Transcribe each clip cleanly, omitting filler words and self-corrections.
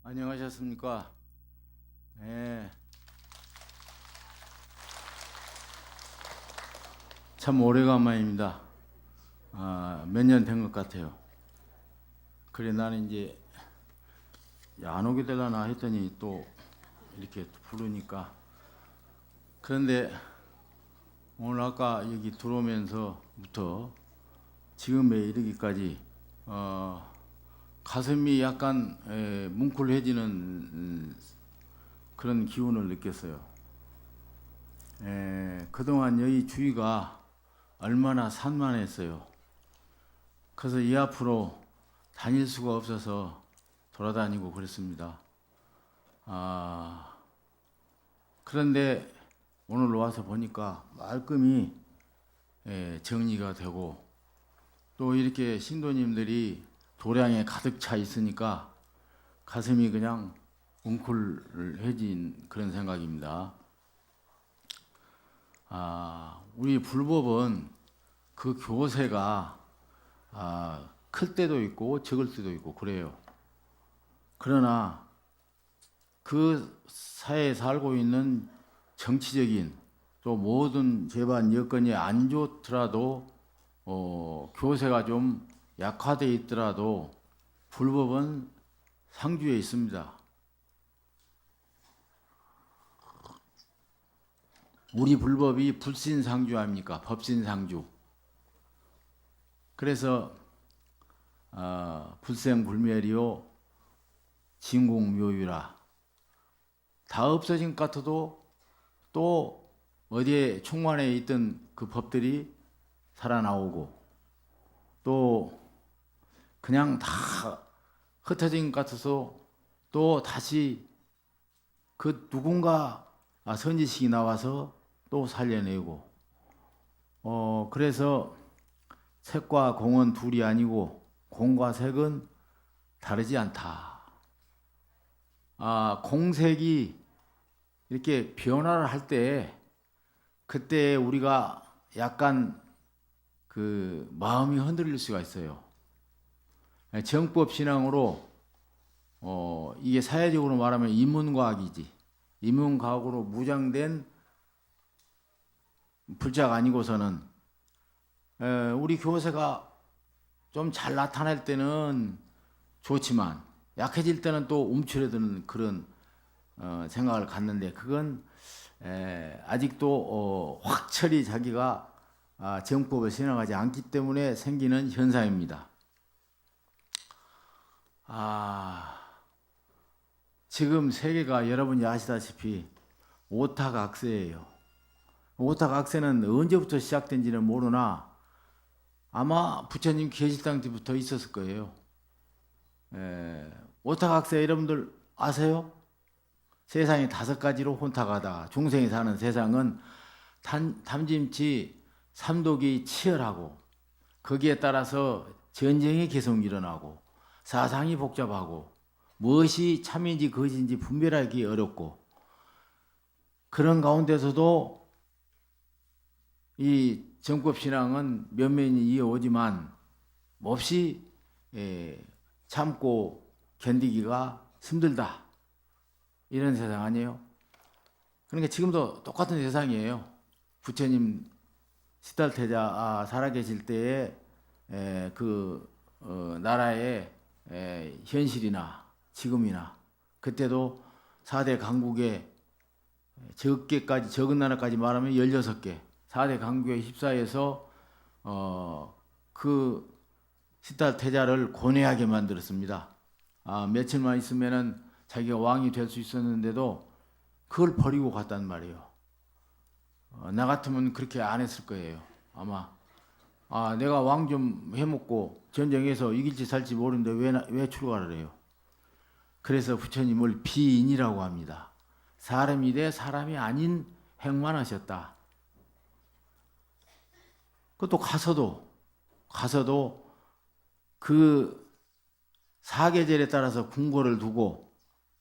안녕하셨습니까? 예, 참 오래간만입니다. 몇 년 된 것 같아요. 그래 나는 이제 안 오게 되려나 했더니 또 이렇게 부르니까. 그런데 오늘 아까 여기 들어오면서부터 지금에 이르기까지 가슴이 약간 뭉클해지는 그런 기운을 느꼈어요. 그동안 여기 주위가 얼마나 산만했어요. 그래서 이 앞으로 다닐 수가 없어서 돌아다니고 그랬습니다. 그런데 오늘 와서 보니까 말끔히 정리가 되고 또 이렇게 신도님들이 도량에 가득 차 있으니까 가슴이 그냥 웅클해진 그런 생각입니다. 우리 불법은 그 교세가 클 때도 있고 적을 때도 있고 그래요. 그러나 그 사회에 살고 있는 정치적인 또 모든 재반 여건이 안 좋더라도 교세가 좀 약화되어 있더라도 불법은 상주에 있습니다. 우리 불법이 불신상주 아닙니까? 법신상주. 그래서 불생불멸이요 진공묘유라. 다 없어진 것 같아도 또 어디에 총관에 있던 그 법들이 살아나오고 또 그냥 다 흩어진 것 같아서 또 다시 그 누군가 선지식이 나와서 또 살려내고 그래서 색과 공은 둘이 아니고 공과 색은 다르지 않다. 공색이 이렇게 변화를 할 때 그때 우리가 약간 그 마음이 흔들릴 수가 있어요. 정법 신앙으로 이게 사회적으로 말하면 인문과학이지. 인문과학으로 무장된 불자가 아니고서는 우리 교세가 좀 잘 나타날 때는 좋지만 약해질 때는 또 움츠러드는 그런 생각을 갖는데 그건 아직도 확철히 자기가 정법을 신앙하지 않기 때문에 생기는 현상입니다. 지금 세계가 여러분이 아시다시피 오타각세예요. 오타각세는 언제부터 시작된지는 모르나 아마 부처님 계실 때부터 있었을 거예요. 오타각세 여러분들 아세요? 세상이 5가지로 혼탁하다. 중생이 사는 세상은 탐짐치 삼독이 치열하고 거기에 따라서 전쟁이 계속 일어나고 사상이 복잡하고 무엇이 참인지 거짓인지 분별하기 어렵고 그런 가운데서도 이 정법신앙은 면면이 이어오지만 몹시 참고 견디기가 힘들다. 이런 세상 아니에요? 그러니까 지금도 똑같은 세상이에요. 부처님 시달태자 살아계실 때에 그 나라의 현실이나 지금이나 그때도 4대 강국의 적게까지 적은 나라까지 말하면 16개 4대 강국에 휩싸여서 그 시달태자를 고뇌하게 만들었습니다. 며칠만 있으면은 자기가 왕이 될 수 있었는데도 그걸 버리고 갔단 말이에요. 나 같으면 그렇게 안 했을 거예요. 아마 내가 왕 좀 해먹고 전쟁에서 이길지 살지 모르는데 왜 출가를 해요? 그래서 부처님을 비인이라고 합니다. 사람이 돼 사람이 아닌 행만 하셨다. 그것도 가서도 그 사계절에 따라서 궁궐을 두고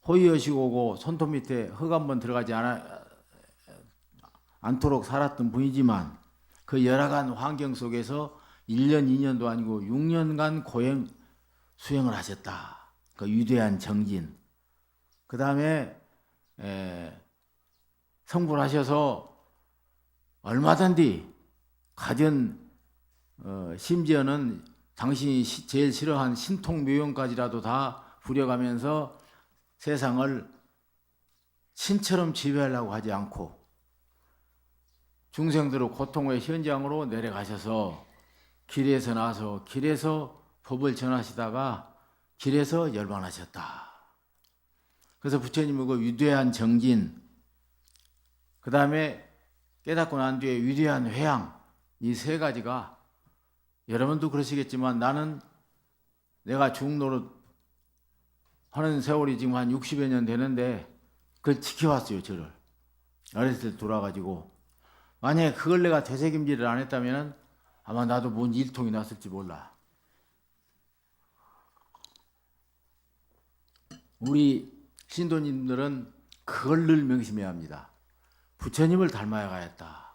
호의여식 오고 손톱 밑에 흙 한번 들어가지 않도록 살았던 분이지만 그 열악한 환경 속에서 1년, 2년도 아니고 6년간 고행 수행을 하셨다. 그 위대한 정진. 그 다음에 성불하셔서 얼마든지 가전, 심지어는 당신이 제일 싫어한 신통묘용까지라도 다 부려가면서 세상을 신처럼 지배하려고 하지 않고 중생들의 고통의 현장으로 내려가셔서 길에서 나서 길에서 법을 전하시다가 길에서 열반하셨다. 그래서 부처님의 그 위대한 정진, 그 다음에 깨닫고 난 뒤에 위대한 회양, 이 세 가지가 여러분도 그러시겠지만 나는 내가 중노릇 하는 세월이 지금 한 60여 년 되는데 그걸 지켜왔어요. 저를 어렸을 때 돌아가지고 만약에 그걸 내가 되새김질을 안 했다면 아마 나도 뭔 일통이 났을지 몰라. 우리 신도님들은 그걸 늘 명심해야 합니다. 부처님을 닮아야 가겠다.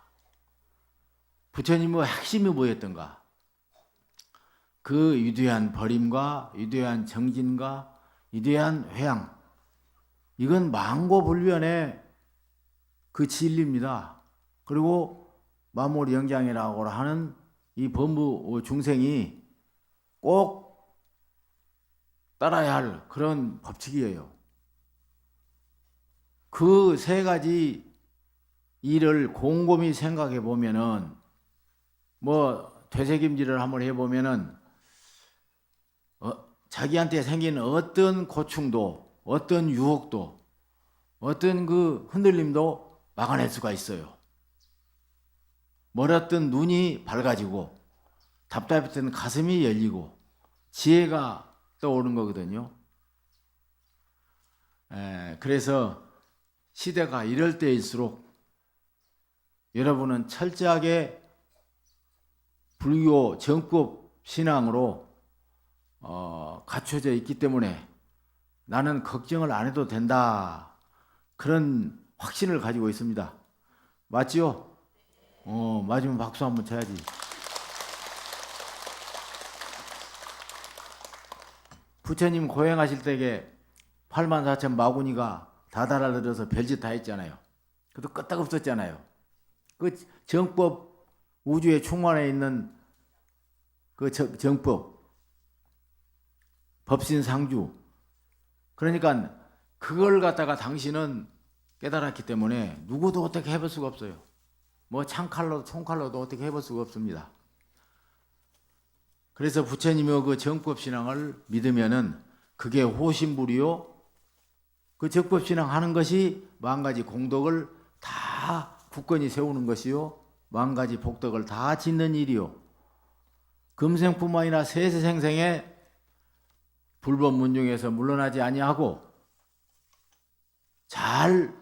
부처님의 핵심이 뭐였던가? 그 위대한 버림과 위대한 정진과 위대한 회양, 이건 망고불변의 그 진리입니다. 그리고 만물영장이라고 하는 이 범부 중생이 꼭 따라야 할 그런 법칙이에요. 그 세 가지 일을 곰곰이 생각해 보면은 뭐 되새김질을 한번 해보면은 자기한테 생긴 어떤 고충도 어떤 유혹도 어떤 그 흔들림도 막아낼 수가 있어요. 멀었던 눈이 밝아지고 답답했던 가슴이 열리고 지혜가 떠오르는 거거든요. 그래서 시대가 이럴 때일수록 여러분은 철저하게 불교 정법 신앙으로 갖춰져 있기 때문에 나는 걱정을 안 해도 된다. 그런 확신을 가지고 있습니다. 맞지요? 맞으면 박수 한번 쳐야지. 부처님 고행하실 때에 84,000 마구니가 다 달아들어서 별짓 다 했잖아요. 그것도 끄떡없었잖아요. 그 정법, 우주에 충만해 있는 그 정법, 법신상주. 그러니까 그걸 갖다가 당신은 깨달았기 때문에 누구도 어떻게 해볼 수가 없어요. 뭐 창칼로, 총칼로도 어떻게 해볼 수가 없습니다. 그래서 부처님의 그 정법신앙을 믿으면은 그게 호신불이요. 그 정법신앙 하는 것이 만가지 공덕을 다 굳건히 세우는 것이요. 만가지 복덕을 다 짓는 일이요. 금생뿐만 아니라 세세생생에 불법문중에서 물러나지 아니하고 잘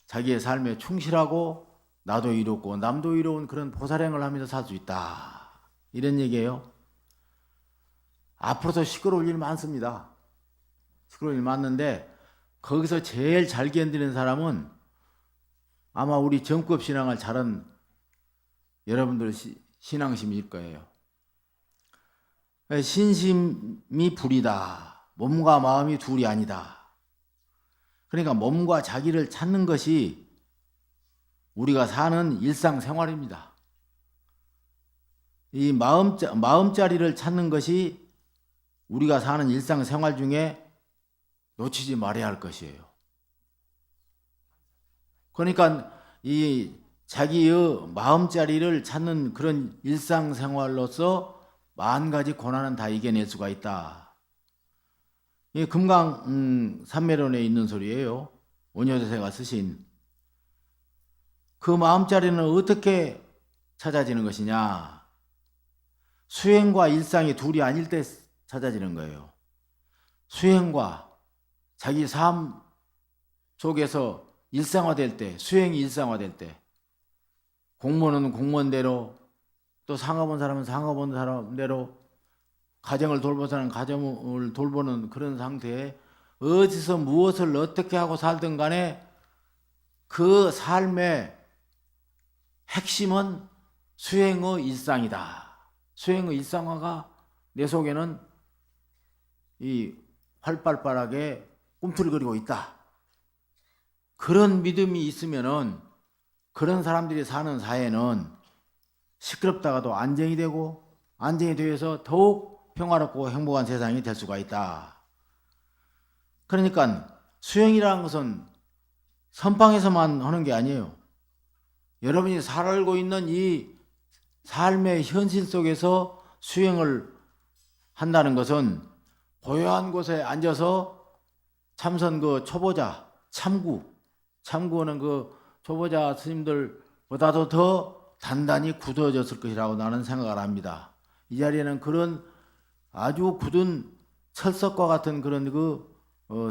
자기의 삶에 충실하고 나도 이롭고 남도 이로운 그런 보살행을 하면서 살 수 있다. 이런 얘기예요. 앞으로도 시끄러울 일 많습니다. 시끄러울 일 많는데 거기서 제일 잘 견디는 사람은 아마 우리 정법신앙을 잘한 여러분들 신앙심일 거예요. 신심이 불이다. 몸과 마음이 둘이 아니다. 그러니까 몸과 자기를 찾는 것이 우리가 사는 일상생활입니다. 이 마음자리를 찾는 것이 우리가 사는 일상생활 중에 놓치지 말아야 할 것이에요. 그러니까 이 자기의 마음자리를 찾는 그런 일상생활로서 만 가지 고난은 다 이겨낼 수가 있다. 이 금강 삼매론에 있는 소리예요. 원효대사가 쓰신. 그 마음자리는 어떻게 찾아지는 것이냐? 수행과 일상이 둘이 아닐 때 찾아지는 거예요. 수행과 자기 삶 속에서 일상화될 때, 수행이 일상화될 때, 공무원은 공무원대로, 또 상업원 사람은 상업원 사람대로, 가정을 돌보는 사람은 가정을 돌보는 그런 상태에 어디서 무엇을 어떻게 하고 살든 간에 그 삶의 핵심은 수행의 일상이다. 수행의 일상화가 내 속에는 이 활발하게 꿈틀거리고 있다. 그런 믿음이 있으면은 그런 사람들이 사는 사회는 시끄럽다가도 안정이 되고 안정이 되어서 더욱 평화롭고 행복한 세상이 될 수가 있다. 그러니까 수행이라는 것은 선방에서만 하는 게 아니에요. 여러분이 살고 있는 이 삶의 현실 속에서 수행을 한다는 것은 고요한 곳에 앉아서 참선 그 초보자, 참구는 그 초보자 스님들보다도 더 단단히 굳어졌을 것이라고 나는 생각을 합니다. 이 자리에는 그런 아주 굳은 철석과 같은 그런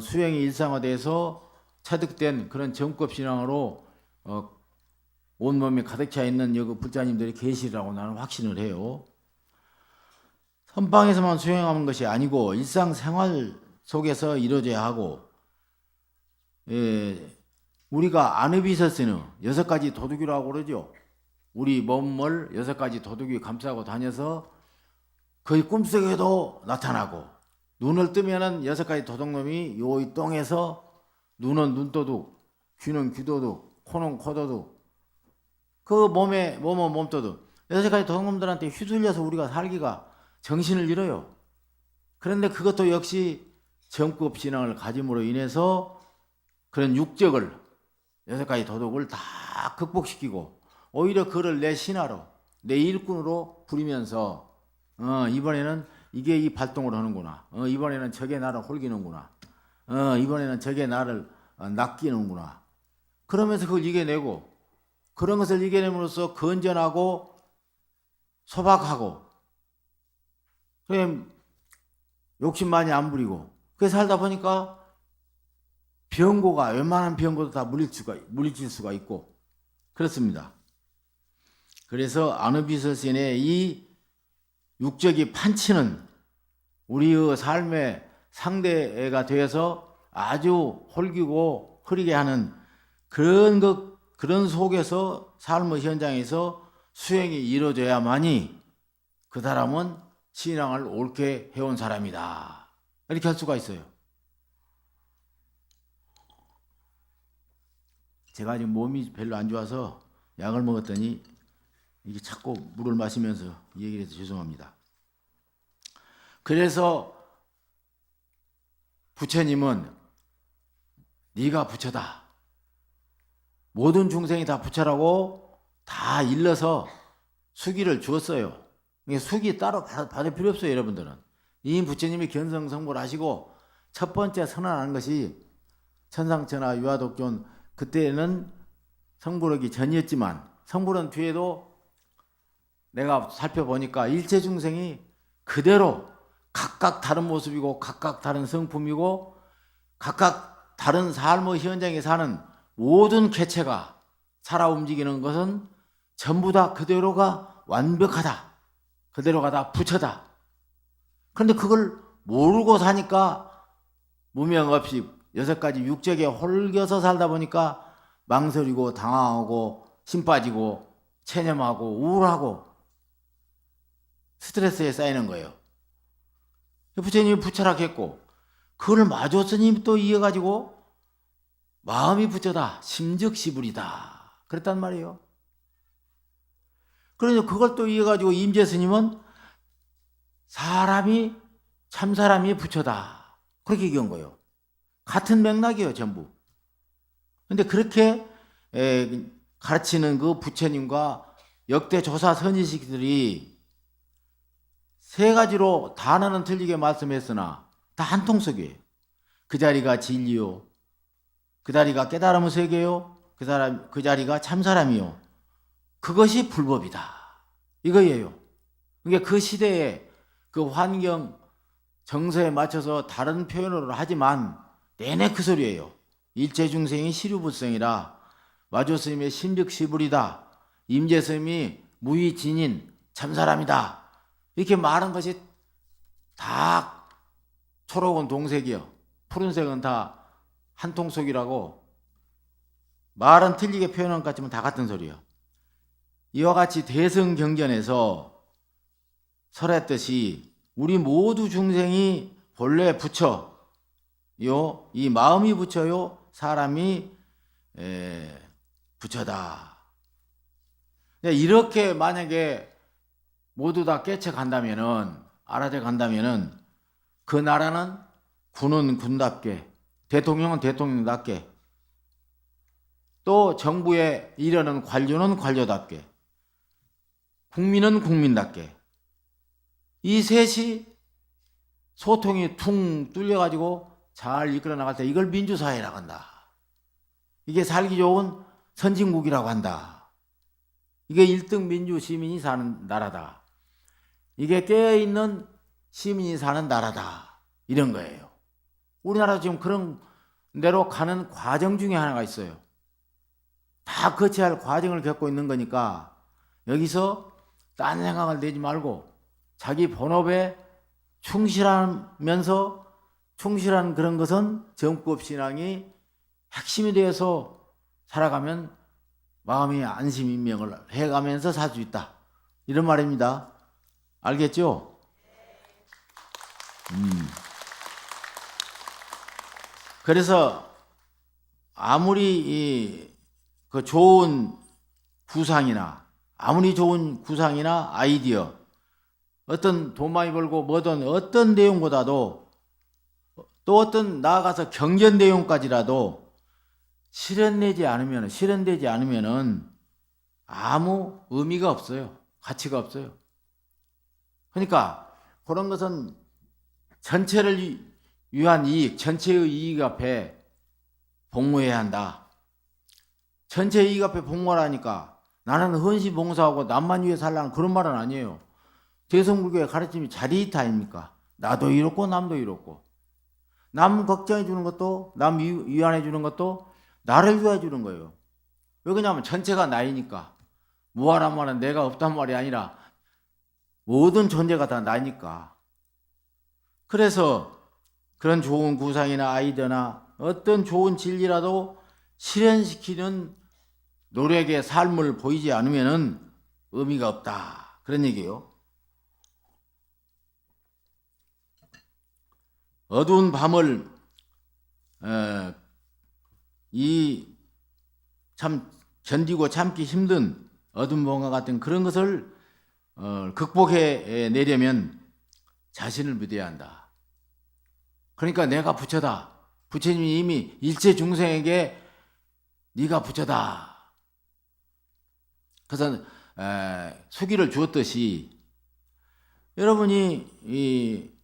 수행이 일상화돼서 체득된 그런 정법 신앙으로 온몸이 가득 차 있는 여기 불자님들이 계시라고 나는 확신을 해요. 선방에서만 수행하는 것이 아니고 일상생활 속에서 이루어져야 하고, 우리가 아느비서스는 6가지 도둑이라고 그러죠. 우리 몸을 6가지 도둑이 감싸고 다녀서 거의 꿈속에도 나타나고, 눈을 뜨면은 6가지 도둑놈이 요 똥에서, 눈은 눈도둑, 귀는 귀도둑, 코는 코도둑, 그 몸은 몸도둑, 6가지 도둑놈들한테 휘둘려서 우리가 살기가 정신을 잃어요. 그런데 그것도 역시 정법 신앙을 가짐으로 인해서 그런 육적을 6가지 도둑을 다 극복시키고 오히려 그를 내 신하로, 내 일꾼으로 부리면서 이번에는 이게 이 발동을 하는구나, 이번에는 저게 나를 홀기는구나, 이번에는 저게 나를 낚이는구나, 그러면서 그걸 이겨내고, 그런 것을 이겨냄으로써 건전하고 소박하고 그냥 욕심 많이 안 부리고, 그렇게 살다 보니까 병고가, 웬만한 병고도 다 물리칠 수가 있고 그렇습니다. 그래서 아느비서신의 이 육적이 판치는 우리의 삶의 상대가 되어서 아주 홀기고 흐리게 하는 그런 속에서 삶의 현장에서 수행이 이루어져야만이 그 사람은 신앙을 옳게 해온 사람이다, 이렇게 할 수가 있어요. 제가 지금 몸이 별로 안 좋아서 약을 먹었더니 이게 자꾸 물을 마시면서 얘기를 해서 죄송합니다. 그래서 부처님은 네가 부처다, 모든 중생이 다 부처라고 다 일러서 수기를 주었어요. 수기 따로 받을 필요 없어요. 여러분들은 이미 부처님이 견성성불 하시고 첫 번째 선언한 것이 천상천하 유아독존, 그때는 성불하기 전이었지만 성불한 뒤에도 내가 살펴보니까 일체 중생이 그대로 각각 다른 모습이고 각각 다른 성품이고 각각 다른 삶의 현장에 사는 모든 개체가 살아 움직이는 것은 전부 다 그대로가 완벽하다, 그대로가 다 부처다. 그런데 그걸 모르고 사니까 무명 없이 6가지 육적에 홀겨서 살다 보니까 망설이고 당황하고 힘 빠지고 체념하고 우울하고 스트레스에 쌓이는 거예요. 부처님이 부처락했고 그걸 마조 스님이 또 이어가지고 마음이 부처다, 심즉시불이다 그랬단 말이에요. 그래서 그걸 또 이어가지고 임재 스님은 참사람이 부처다 그렇게 얘기한 거예요. 같은 맥락이에요 전부. 근데 그렇게 가르치는 그 부처님과 역대 조사 선지식들이 3가지로 단어는 틀리게 말씀했으나 다 한 통속이에요. 그 자리가 진리요, 그 자리가 깨달음의 세계요, 그 자리가 참사람이요, 그것이 불법이다 이거예요. 그러니까 그 시대의 그 환경 정서에 맞춰서 다른 표현으로 하지만 내내 그 소리예요. 일체중생이 시류불성이라, 마조스님의 심즉시불이다, 임재스님이 무위진인 참사람이다, 이렇게 말한 것이 다 초록은 동색이요, 푸른색은 다 한통속이라고 말은 틀리게 표현한 것 같지만 다 같은 소리예요. 이와 같이 대성경전에서 설했듯이 우리 모두 중생이 본래 부처요, 이 마음이 부처요, 사람이 부처다. 이렇게 만약에 모두 다 깨쳐 간다면은, 알아져 간다면은, 그 나라는 군은 군답게, 대통령은 대통령답게, 또 정부에 이르는 관료는 관료답게, 국민은 국민답게, 이 셋이 소통이 퉁 뚫려가지고 잘 이끌어 나갈 때 이걸 민주사회라고 한다. 이게 살기 좋은 선진국이라고 한다. 이게 1등 민주 시민이 사는 나라다. 이게 깨어있는 시민이 사는 나라다. 이런 거예요. 우리나라 지금 그런 대로 가는 과정 중에 하나가 있어요. 다 거쳐야 할 과정을 겪고 있는 거니까 여기서 딴 생각을 내지 말고 자기 본업에 충실하면서, 충실한 그런 것은 정법신앙이 핵심이 되어서 살아가면 마음이 안심인명을 해가면서 살 수 있다. 이런 말입니다. 알겠죠? 그래서 아무리 그 좋은 구상이나, 아무리 좋은 구상이나 아이디어, 어떤 돈 많이 벌고 뭐든 어떤 내용보다도, 또 어떤 나아가서 경전 내용까지라도 실현되지 않으면은 아무 의미가 없어요. 가치가 없어요. 그러니까 그런 것은 전체를 위한 이익, 전체의 이익 앞에 복무해야 한다. 전체의 이익 앞에 복무하라니까 나는 헌신 봉사하고 남만 위해 살라는 그런 말은 아니에요. 대성불교의 가르침이 자리이타 아닙니까? 나도 이렇고 남도 이렇고, 남 걱정해 주는 것도, 남 위안해 주는 것도 나를 위해 주는 거예요. 왜 그러냐면 전체가 나이니까. 무아란 말은 내가 없단 말이 아니라 모든 존재가 다 나니까. 그래서 그런 좋은 구상이나 아이디어나 어떤 좋은 진리라도 실현시키는 노력의 삶을 보이지 않으면은 의미가 없다. 그런 얘기예요. 어두운 밤을 참 견디고 참기 힘든 어두운 밤과 같은 그런 것을 극복해 내려면 자신을 믿어야 한다. 그러니까 내가 부처다. 부처님이 이미 일체 중생에게 네가 부처다. 그래서 수기를 주었듯이 여러분이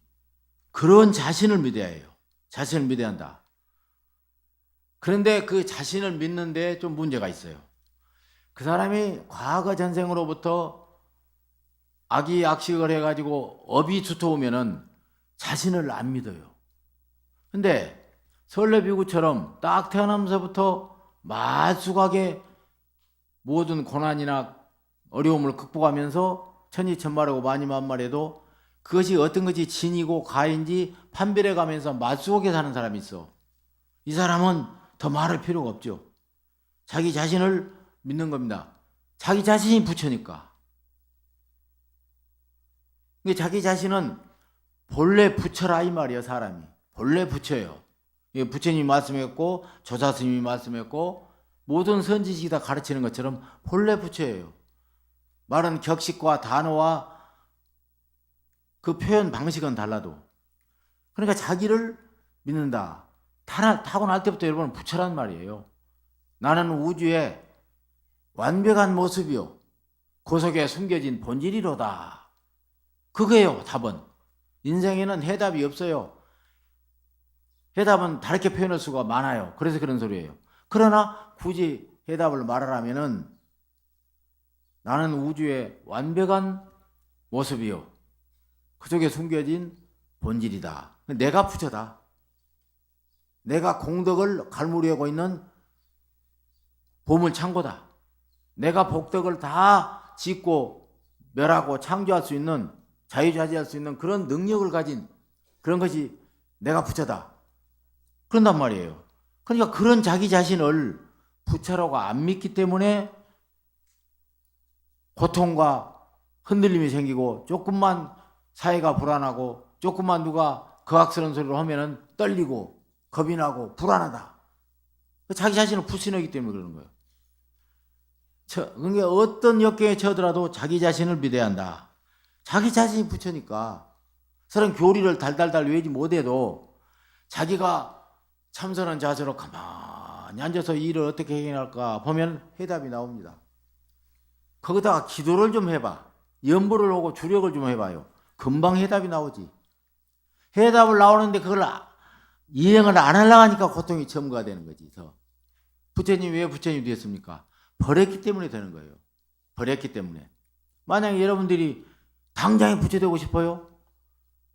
그런 자신을 믿어야 해요. 자신을 믿어야 한다. 그런데 그 자신을 믿는데 좀 문제가 있어요. 그 사람이 과거 전생으로부터 악이 악식을 해가지고 업이 두터우면은 자신을 안 믿어요. 근데 설레비구처럼 딱 태어나면서부터 말쑥하게 모든 고난이나 어려움을 극복하면서 천지천만하고 만이만말해도 그것이 어떤 것이 진이고 가인지 판별해 가면서 말쑥하게 사는 사람이 있어. 이 사람은 더 말할 필요가 없죠. 자기 자신을 믿는 겁니다. 자기 자신이 부처니까. 자기 자신은 본래 부처라 이 말이에요. 사람이 본래 부처예요. 부처님이 말씀했고 조사스님이 말씀했고 모든 선지식이 다 가르치는 것처럼 본래 부처예요. 말은 격식과 단어와 그 표현 방식은 달라도, 그러니까 자기를 믿는다. 타고날 때부터 여러분은 부처란 말이에요. 나는 우주의 완벽한 모습이요 그 속에 숨겨진 본질이로다. 그거예요. 답은. 인생에는 해답이 없어요. 해답은 다르게 표현할 수가 많아요. 그래서 그런 소리예요. 그러나 굳이 해답을 말하라면은 나는 우주의 완벽한 모습이요 그 속에 숨겨진 본질이다. 내가 부처다. 내가 공덕을 갈무리하고 있는 보물창고다. 내가 복덕을 다 짓고 멸하고 창조할 수 있는, 자유자재할 수 있는 그런 능력을 가진 그런 것이 내가 부처다. 그런단 말이에요. 그러니까 그런 자기 자신을 부처라고 안 믿기 때문에 고통과 흔들림이 생기고 조금만 사회가 불안하고 조금만 누가 거악스러운 소리를 하면은 떨리고 겁이 나고 불안하다. 자기 자신을 부신하기 때문에 그러는 거예요. 그러니까 어떤 역경에 처하더라도 자기 자신을 믿어야 한다. 자기 자신이 부처니까 사람 교리를 달달달 외우지 못해도 자기가 참선한 자세로 가만히 앉아서 일을 어떻게 해결할까 보면 해답이 나옵니다. 거기다가 기도를 좀 해봐. 연보를 하고 주력을 좀 해봐요. 금방 해답이 나오지. 해답을 나오는데 그걸 이행을 안 하려고 하니까 고통이 첨가가 되는 거지. 부처님이 왜 부처님이 됐습니까? 버렸기 때문에 되는 거예요. 버렸기 때문에. 만약에 여러분들이 당장에 부처 되고 싶어요?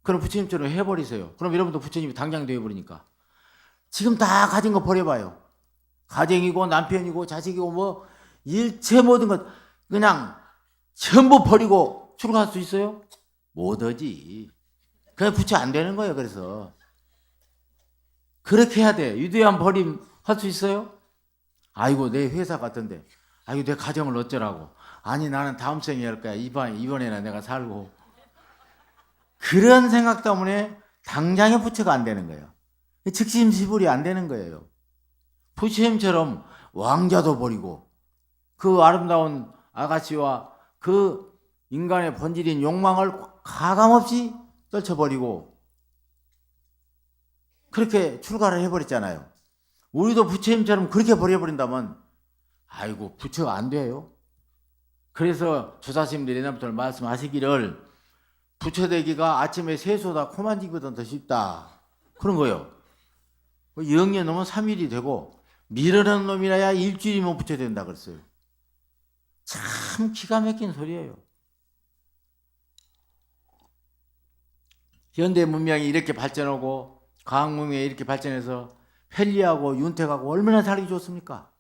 그럼 부처님처럼 해버리세요. 그럼 여러분도 부처님이 당장 되어버리니까. 지금 다 가진 거 버려봐요. 가정이고 남편이고 자식이고 뭐 일체 모든 것 그냥 전부 버리고 출가할 수 있어요? 못하지. 그냥 부처 안 되는 거예요. 그래서 그렇게 해야 돼. 유대한 버림 할 수 있어요? 아이고 내 회사 같은데 아이고 내 가정을 어쩌라고. 아니 나는 다음 생에 할 거야. 이번에는 내가 살고. 그런 생각 때문에 당장에 부처가 안 되는 거예요. 즉심시불이 안 되는 거예요. 부처님처럼 왕자도 버리고 그 아름다운 아가씨와 그 인간의 본질인 욕망을 가감없이 떨쳐버리고 그렇게 출가를 해버렸잖아요. 우리도 부처님처럼 그렇게 버려버린다면 아이고 부처가 안 돼요. 그래서 조사스님들이 옛날부터 말씀하시기를 부처 되기가 아침에 세수다 코 만지기보다 더 쉽다. 그런 거예요. 영년 넘으면 3일이 되고 미련한 놈이라야 일주일이면 부처 된다 그랬어요. 참 기가 막힌 소리예요. 현대 문명이 이렇게 발전하고 과학 문명이 이렇게 발전해서 편리하고 윤택하고 얼마나 살기 좋습니까?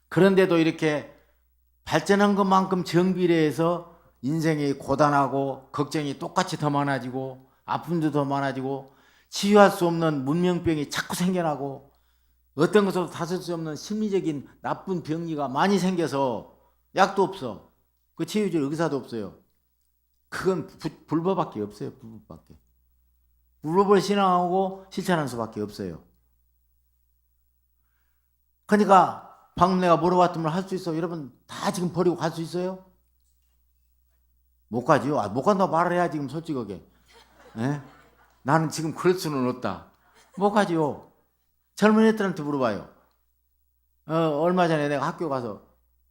그런데도 이렇게 발전한 것만큼 정비례해서 인생이 고단하고 걱정이 똑같이 더 많아지고 아픔도 더 많아지고 치유할 수 없는 문명병이 자꾸 생겨나고 어떤 것으로 다툴 수 없는 심리적인 나쁜 병리가 많이 생겨서 약도 없어. 그 치유줄 의사도 없어요. 그건 불법밖에 없어요. 불법밖에. 불법을 신앙하고 실천하는 수밖에 없어요. 그러니까 방금 내가 물어봤더니 할 수 있어. 여러분 다 지금 버리고 갈 수 있어요? 못 가지요. 못 간다고 말을 해야 지금 솔직하게. 에? 나는 지금 그럴 수는 없다. 못 가지요. 젊은 애들한테 물어봐요. 얼마 전에 내가 학교 가서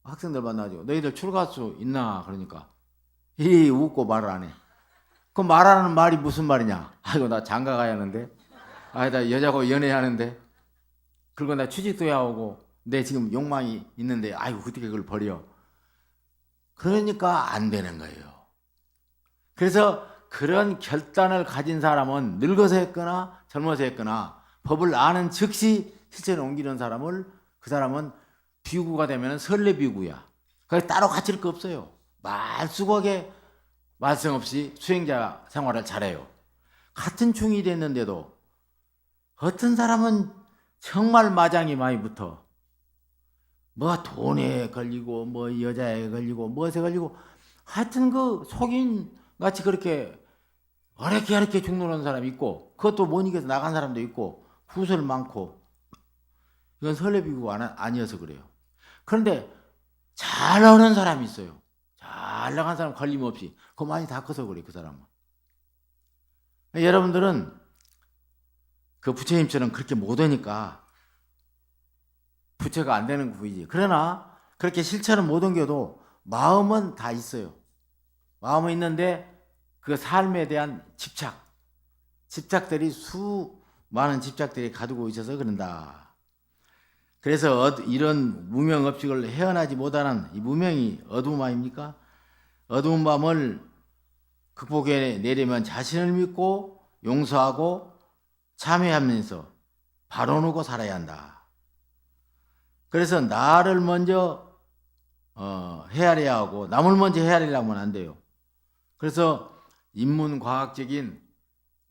학생들 만나죠. 너희들 출가할 수 있나? 그러니까 이 웃고 말을 안 해. 그 말하는 말이 무슨 말이냐? 아이고 나 장가 가야 하는데, 나 여자하고 연애하는데, 그리고 나 취직도 해야 하고, 내 지금 욕망이 있는데, 아이고 어떻게 그걸 버려? 그러니까 안 되는 거예요. 그래서 그런 결단을 가진 사람은 늙어서 했거나 젊어서 했거나 법을 아는 즉시 실천에 옮기는 그 사람은 비구가 되면 설레 비구야. 그래서 따로 가칠 거 없어요. 말수곡에 말씀 없이 수행자 생활을 잘해요. 같은 중이 됐는데도 어떤 사람은 정말 마장이 많이 붙어. 뭐 돈에 걸리고 뭐 여자에 걸리고 무엇에 걸리고 하여튼 그 속인 같이 그렇게 어렵게 죽는 사람이 있고 그것도 못 이겨서 나간 사람도 있고 후설 많고 이건 설레비구가 아니어서 그래요. 그런데 잘 나오는 사람이 있어요. 잘 나간 사람 걸림없이 그거 많이 다 커서 그래 그 사람은. 여러분들은 그 부처님처럼 그렇게 못하니까 부처가 안 되는 거 보이지. 그러나 그렇게 실천은 못 옮겨도 마음은 다 있어요. 마음은 있는데 그 삶에 대한 집착들이 수많은 집착들이 가두고 있어서 그런다. 그래서 이런 무명업식을 헤어나지 못하는 이 무명이 어두움 아닙니까? 어두운 밤을 극복해 내려면 자신을 믿고 용서하고 참회하면서 바로놓고 살아야 한다. 그래서 나를 먼저 헤아려야 하고 남을 먼저 헤아리려면 안 돼요. 그래서 인문과학적인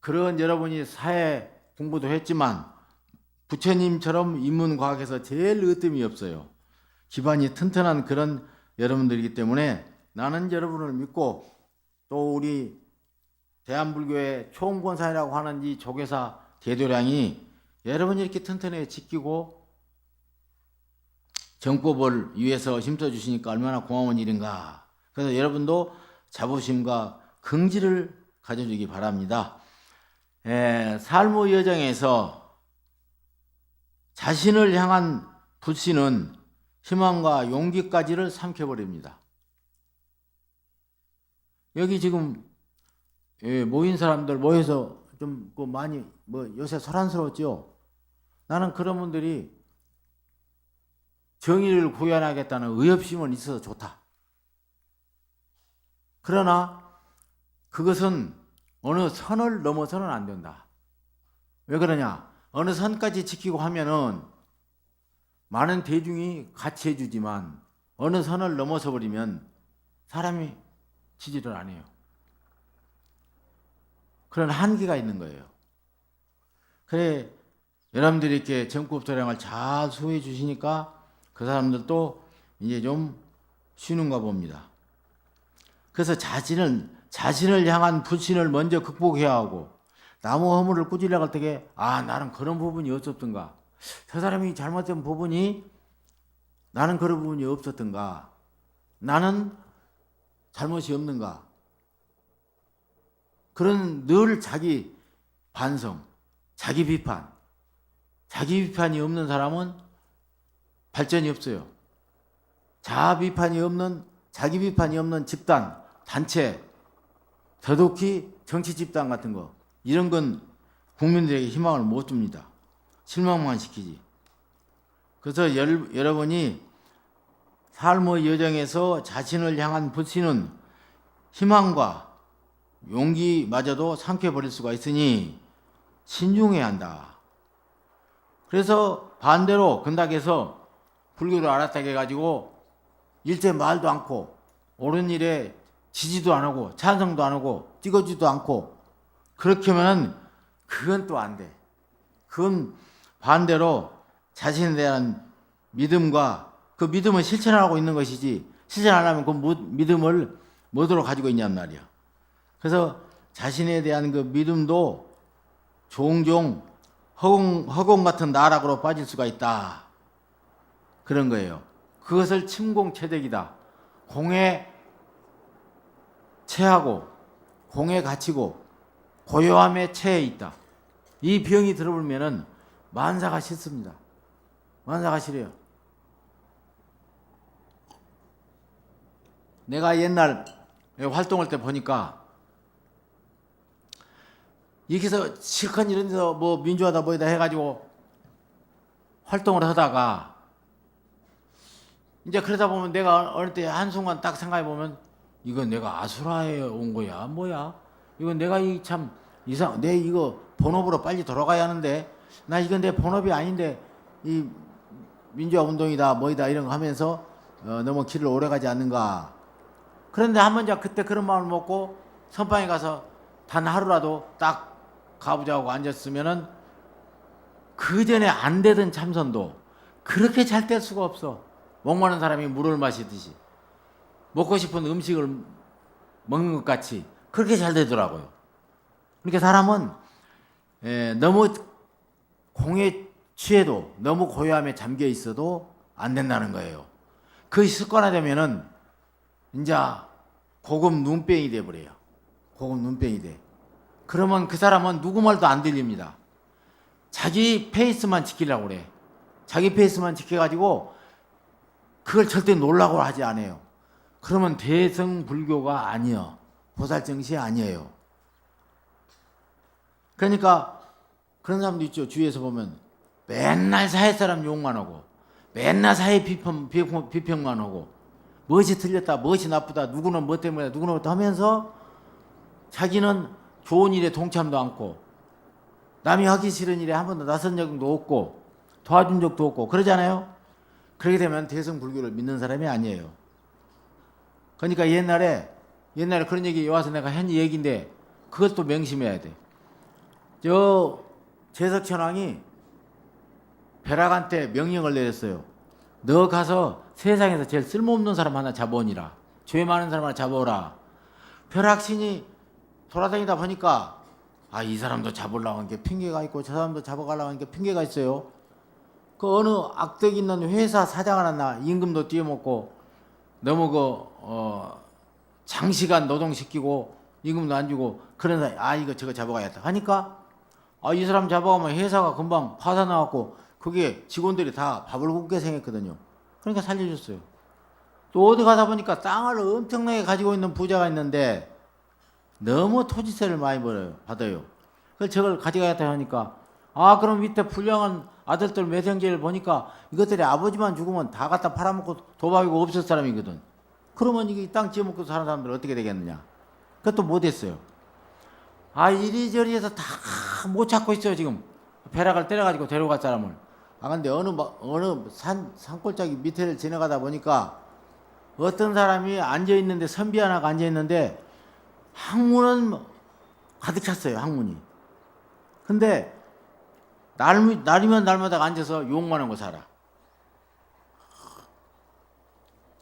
그런 여러분이 사회 공부도 했지만 부처님처럼 인문과학에서 제일 으뜸이 없어요. 기반이 튼튼한 그런 여러분들이기 때문에 나는 여러분을 믿고 또 우리 대한불교의 총권사라고 하는 이 조계사 대도량이 여러분이 이렇게 튼튼하게 지키고 정법을 위해서 힘써주시니까 얼마나 고마운 일인가. 그래서 여러분도 자부심과 긍지를 가져주기 바랍니다. 삶의 여정에서 자신을 향한 불신은 희망과 용기까지를 삼켜버립니다. 여기 지금 모인 사람들 모여서 좀 많이 요새 소란스러웠죠. 나는 그런 분들이 정의를 구현하겠다는 의협심은 있어서 좋다. 그러나 그것은 어느 선을 넘어서는 안 된다. 왜 그러냐? 어느 선까지 지키고 하면은 많은 대중이 같이 해주지만 어느 선을 넘어서 버리면 사람이 지지를 안 해요. 그런 한계가 있는 거예요. 그래, 여러분들이 이렇게 정법 도량을 잘 수호해 주시니까 그 사람들도 이제 좀 쉬는가 봅니다. 그래서 자신을 향한 불신을 먼저 극복해야 하고, 나무 허물을 꾸지려갈 때에 나는 그런 부분이 없었던가, 저 사람이 잘못된 부분이 나는 그런 부분이 없었던가, 나는 잘못이 없는가, 그런 늘 자기 반성, 자기 비판이 없는 사람은 발전이 없어요. 자기 비판이 없는 집단, 단체, 더더욱이 정치 집단 같은 거, 이런 건 국민들에게 희망을 못 줍니다. 실망만 시키지. 그래서 여러분이 삶의 여정에서 자신을 향한 불신은 희망과 용기마저도 삼켜버릴 수가 있으니 신중해야 한다. 그래서 반대로 근닥에서 불교를 알았다고 해가지고 일제 말도 않고 옳은 일에 지지도 안 하고 찬성도 안 하고 찍어주지도 않고 그렇게 하면 그건 또 안 돼. 그건 반대로 자신에 대한 믿음과 그 믿음을 실천하고 있는 것이지, 실천 안 하면 그 믿음을 뭐로 가지고 있냔 말이야. 그래서 자신에 대한 그 믿음도 종종 허공 같은 나락으로 빠질 수가 있다. 그런 거예요. 그것을 침공체득이다. 공에 체하고 공에 갇히고 고요함에 체해 있다. 이 병이 들어보면은 만사가 싫습니다. 만사가 싫어요. 내가 옛날 활동할 때 보니까 이렇게 해서 실컷 이런 데서 민주화다 뭐이다 해가지고 활동을 하다가 이제 그러다 보면 내가 어느 때 한순간 딱 생각해 보면 이거 내가 아수라에 온 거야 뭐야? 이거 내가 참 내 이거 본업으로 빨리 돌아가야 하는데 나 이건 내 본업이 아닌데 이 민주화 운동이다 뭐이다 이런 거 하면서 너무 길을 오래 가지 않는가. 그런데 한번 그때 그런 마음을 먹고 선방에 가서 단 하루라도 딱 가보자고 앉았으면은 그 전에 안 되던 참선도 그렇게 잘 될 수가 없어. 목마른 사람이 물을 마시듯이 먹고 싶은 음식을 먹는 것 같이 그렇게 잘 되더라고요. 그러니까 사람은 너무 공에 취해도 너무 고요함에 잠겨 있어도 안 된다는 거예요. 그 습관화되면은 이제 고급 눈병이 돼버려요. 고급 눈병이 돼. 그러면 그 사람은 누구 말도 안 들립니다. 자기 페이스만 지키려고 그래. 자기 페이스만 지켜가지고 그걸 절대 놀라고 하지 않아요. 그러면 대성불교가 아니요. 보살정시 아니에요. 그러니까 그런 사람도 있죠. 주위에서 보면 맨날 사회 사람 욕만 하고 맨날 사회 비평만 하고 무엇이 틀렸다 무엇이 나쁘다 누구는 뭐 때문에 누구는 뭐 하면서 자기는 좋은 일에 동참도 않고 남이 하기 싫은 일에 한 번도 나선 적도 없고 도와준 적도 없고 그러잖아요. 그렇게 되면 대성불교를 믿는 사람이 아니에요. 그러니까 옛날에 그런 얘기 와서 내가 한 얘기인데 그것도 명심해야 돼. 제석천왕이 벼락한테 명령을 내렸어요. 너 가서 세상에서 제일 쓸모없는 사람 하나 잡아오니라. 죄 많은 사람 하나 잡아오라. 벼락신이 돌아다니다 보니까 이 사람도 잡으려고 하는 게 핑계가 있고 저 사람도 잡아가려고 하는 게 핑계가 있어요. 그 어느 악덕 있는 회사 사장 하나 임금도 띄어먹고 너무 장시간 노동시키고 임금도 안 주고 그런 사람이 이거 저거 잡아가야겠다 하니까 이 사람 잡아가면 회사가 금방 파산나갖고 그게 직원들이 다 밥을 굶게 생겼거든요. 그러니까 살려줬어요. 또 어디 가다 보니까 땅을 엄청나게 가지고 있는 부자가 있는데 너무 토지세를 많이 받아요. 그래서 저걸 가져가겠다 하니까 그럼 밑에 불량한 아들들 매생제를 보니까 이것들이 아버지만 죽으면 다 갖다 팔아먹고 도박이고 없을 사람이거든. 그러면 이게 땅 지어먹고 사는 사람들 어떻게 되겠느냐. 그것도 못했어요. 이리저리 해서 다 못 찾고 있어요 지금. 벼락을 때려가지고 데려갈 사람을. 근데 어느 산골짜기 밑에를 지나가다 보니까 어떤 사람이 앉아있는데 선비 하나가 앉아있는데 항문은 가득 찼어요. 항문이. 근데 날이면 날마다 앉아서 욕만 하고 살아.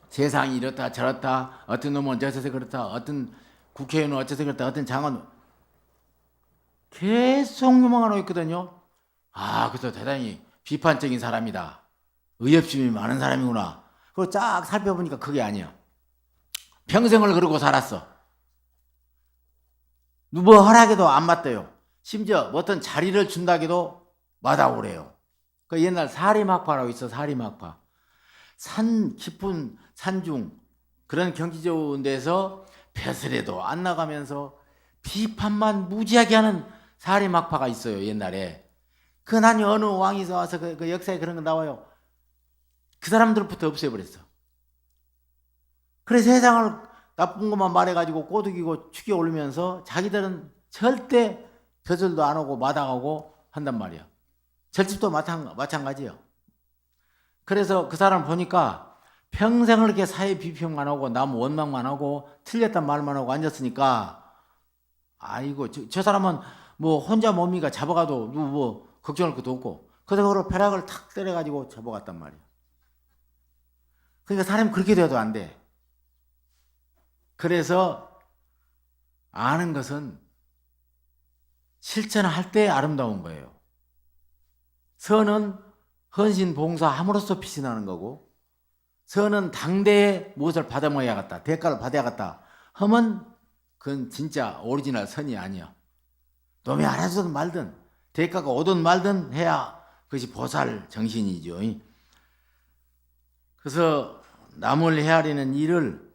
세상이 이렇다 저렇다, 어떤 놈은 어째서 그렇다, 어떤 국회의원은 어째서 그렇다, 어떤 장관 계속 욕만 하고 있거든요. 그래서 대단히 비판적인 사람이다, 의협심이 많은 사람이구나. 그걸 쫙 살펴보니까 그게 아니야. 평생을 그러고 살았어. 뭐 허락해도 안 맞대요. 심지어 어떤 자리를 준다기도 마다오래요. 그 옛날 사림학파라고 있어. 사림학파. 산 깊은 산중 그런 경치 좋은 데서 벼슬에도 안 나가면서 비판만 무지하게 하는 사림학파가 있어요. 옛날에. 난이 어느 왕이 와서 그 역사에 그런 거 나와요. 그 사람들부터 없애버렸어. 그래서 세상을 나쁜 것만 말해가지고 꼬드기고 축에 올리면서 자기들은 절대 벼슬도 안 오고 마당하고 한단 말이야. 절집도 마찬가지예요. 그래서 그 사람 보니까 평생을 이렇게 사회 비평만 하고 남 원망만 하고 틀렸단 말만 하고 앉았으니까 저 사람은 뭐 혼자 몸이가 잡아가도 뭐 걱정할 것도 없고 그래서 그걸 벼락을 탁 때려가지고 잡아갔단 말이야. 그러니까 사람이 그렇게 돼도 안 돼. 그래서 아는 것은 실천할 때 아름다운 거예요. 선은 헌신 봉사 함으로써 빛이 나는 거고, 선은 당대에 무엇을 받아먹어야겠다, 대가를 받아야겠다 하면 그건 진짜 오리지널 선이 아니야. 놈이 알아서든 말든 대가가 오든 말든 해야 그것이 보살 정신이죠. 그래서 남을 헤아리는 일을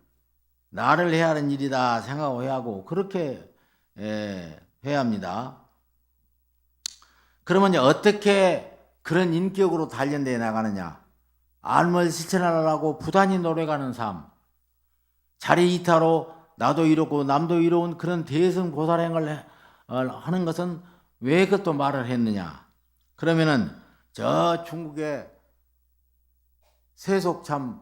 나를 헤아리는 일이다 생각하고 해야 하고 그렇게 해야 합니다. 그러면 어떻게 그런 인격으로 단련되어 나가느냐. 알을 실천하려고 부단히 노력하는 삶. 자리 이타로 나도 이렇고 남도 이로운 그런 대승보살행을 하는 것은 왜 그것도 말을 했느냐. 그러면은 저 중국의 세속참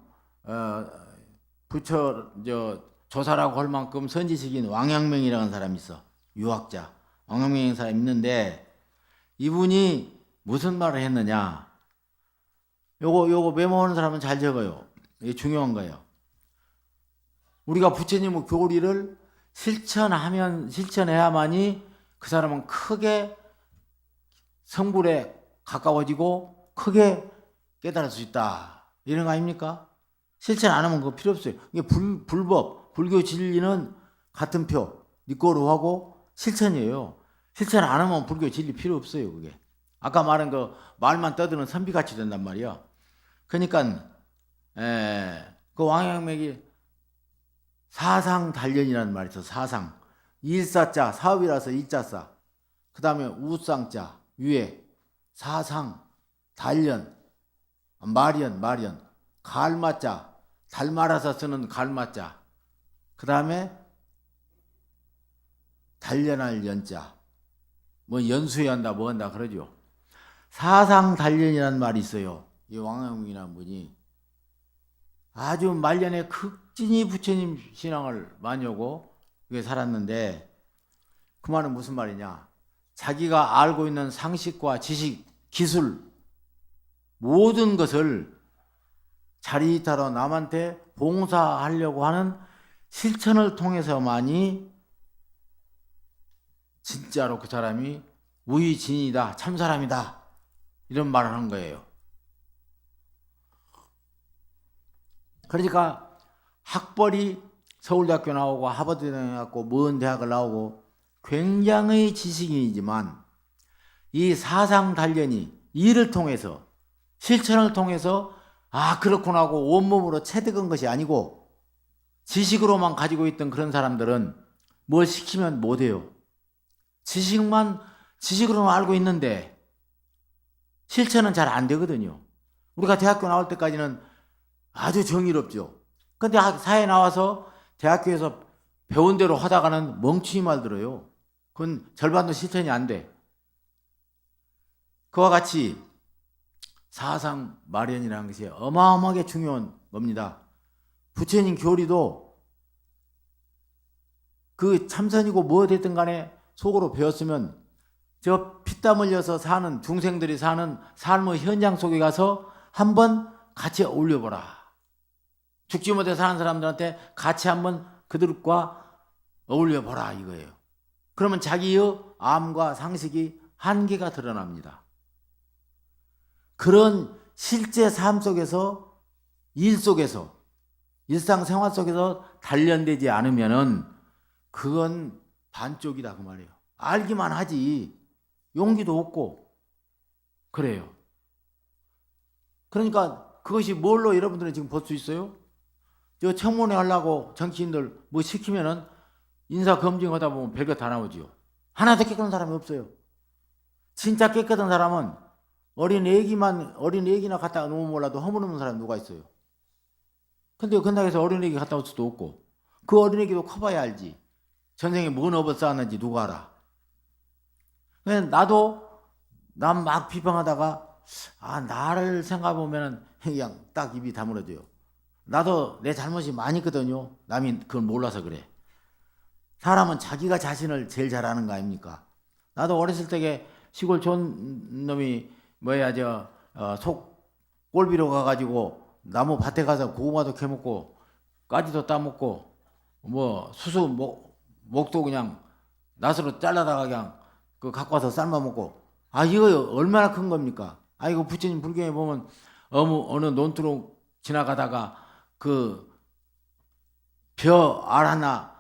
조사라고 할 만큼 선지식인 왕양명이라는 사람이 있어. 유학자. 왕양명이라는 사람이 있는데 이분이 무슨 말을 했느냐. 요거 메모하는 사람은 잘 적어요. 이게 중요한 거예요. 우리가 부처님의 교리를 실천해야만이 그 사람은 크게 성불에 가까워지고 크게 깨달을 수 있다. 이런 거 아닙니까? 실천 안 하면 그거 필요 없어요. 이게 불법, 불교 진리는 같은 표, 니꼬르하고 실천이에요. 실천 안 하면 불교 진리 필요 없어요, 그게. 아까 말한 그 말만 떠드는 선비같이 된단 말이야. 그러니까 그 왕양맥이 사상단련이라는 말이 있어. 사상. 일사자, 사업이라서 일자사. 그 다음에 우쌍자, 위에. 사상, 단련, 마련. 갈마자, 달 말아서 쓰는 갈마자. 그 다음에 단련할 연자. 뭐 연수해야 한다, 뭐 한다 그러죠. 사상단련이라는 말이 있어요. 이 왕양명이라는 분이 아주 말년에 극진히 부처님 신앙을 많이 하고 그게 살았는데 그 말은 무슨 말이냐. 자기가 알고 있는 상식과 지식, 기술 모든 것을 자리이타로 남한테 봉사하려고 하는 실천을 통해서만이 진짜로 그 사람이 무의진이다, 참사람이다, 이런 말을 한 거예요. 그러니까 학벌이 서울대학교 나오고 하버드 나오고 먼 대학을 나오고 굉장히 지식인이지만 이 사상 단련이 일을 통해서 실천을 통해서 그렇구나 하고 온몸으로 체득한 것이 아니고 지식으로만 가지고 있던 그런 사람들은 뭘 시키면 못해요. 지식으로만 알고 있는데 실천은 잘 안 되거든요. 우리가 대학교 나올 때까지는 아주 정의롭죠. 근데 사회에 나와서 대학교에서 배운 대로 하다가는 멍청이 말 들어요. 그건 절반도 실천이 안 돼. 그와 같이 사상 마련이라는 것이 어마어마하게 중요한 겁니다. 부처님 교리도 그 참선이고 뭐 됐든 간에 속으로 배웠으면 저 피땀 흘려서 사는 중생들이 사는 삶의 현장 속에 가서 한번 같이 어울려보라. 죽지 못해 사는 사람들한테 같이 한번 그들과 어울려보라 이거예요. 그러면 자기의 암과 상식이 한계가 드러납니다. 그런 실제 삶 속에서 일 속에서 일상생활 속에서 단련되지 않으면은 그건 반쪽이다 그 말이에요. 알기만 하지 용기도 없고 그래요. 그러니까 그것이 뭘로 여러분들은 지금 볼 수 있어요? 저 청문회 하려고 정치인들 뭐 시키면은 인사 검증하다 보면 별거 다 나오지요. 하나도 깨끗한 사람이 없어요. 진짜 깨끗한 사람은 어린 애기나 갖다 놓으면 몰라도 허물없는 사람이 누가 있어요. 근데 근당에서 어린 애기 갖다 올 수도 없고 그 어린 애기도 커봐야 알지. 전생에 뭔 업을 쌓았는지 누가 알아. 나도 남 막 비방하다가 나를 생각해보면 그냥 딱 입이 다물어져요. 나도 내 잘못이 많이 있거든요. 남이 그걸 몰라서 그래. 사람은 자기가 자신을 제일 잘 아는 거 아닙니까? 나도 어렸을 적에 시골 좋은 놈이 속 꼴비로 가가지고 나무 밭에 가서 고구마도 캐먹고 까지도 따먹고 뭐 수수 목도 그냥 낫으로 잘라다가 그냥 그 갖고 와서 삶아 먹고 이거 얼마나 큰 겁니까? 이거 부처님 불경에 보면 어느 논두렁 지나가다가 그 벼 알 하나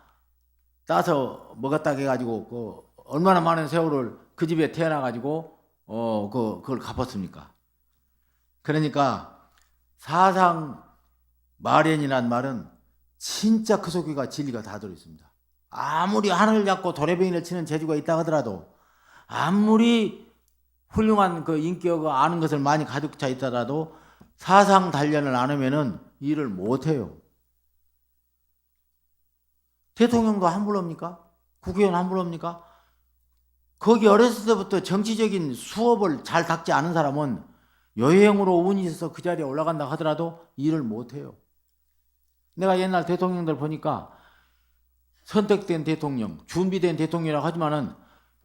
따서 먹었다 해가지고 그 얼마나 많은 세월을 그 집에 태어나가지고 그걸 갚았습니까? 그러니까 사상 마련이란 말은 진짜 그 속에가 진리가 다 들어있습니다. 아무리 하늘을 잡고 도래뱅이를 치는 재주가 있다 하더라도 아무리 훌륭한 그 인격을 아는 것을 많이 가득 차 있더라도 사상 단련을 안 하면은 일을 못해요. 대통령도 함부로 합니까? 국회의원 함부로 합니까? 거기 어렸을 때부터 정치적인 수업을 잘 닦지 않은 사람은 여행으로 운이 있어서 그 자리에 올라간다 하더라도 일을 못해요. 내가 옛날 대통령들 보니까 선택된 대통령, 준비된 대통령이라고 하지만은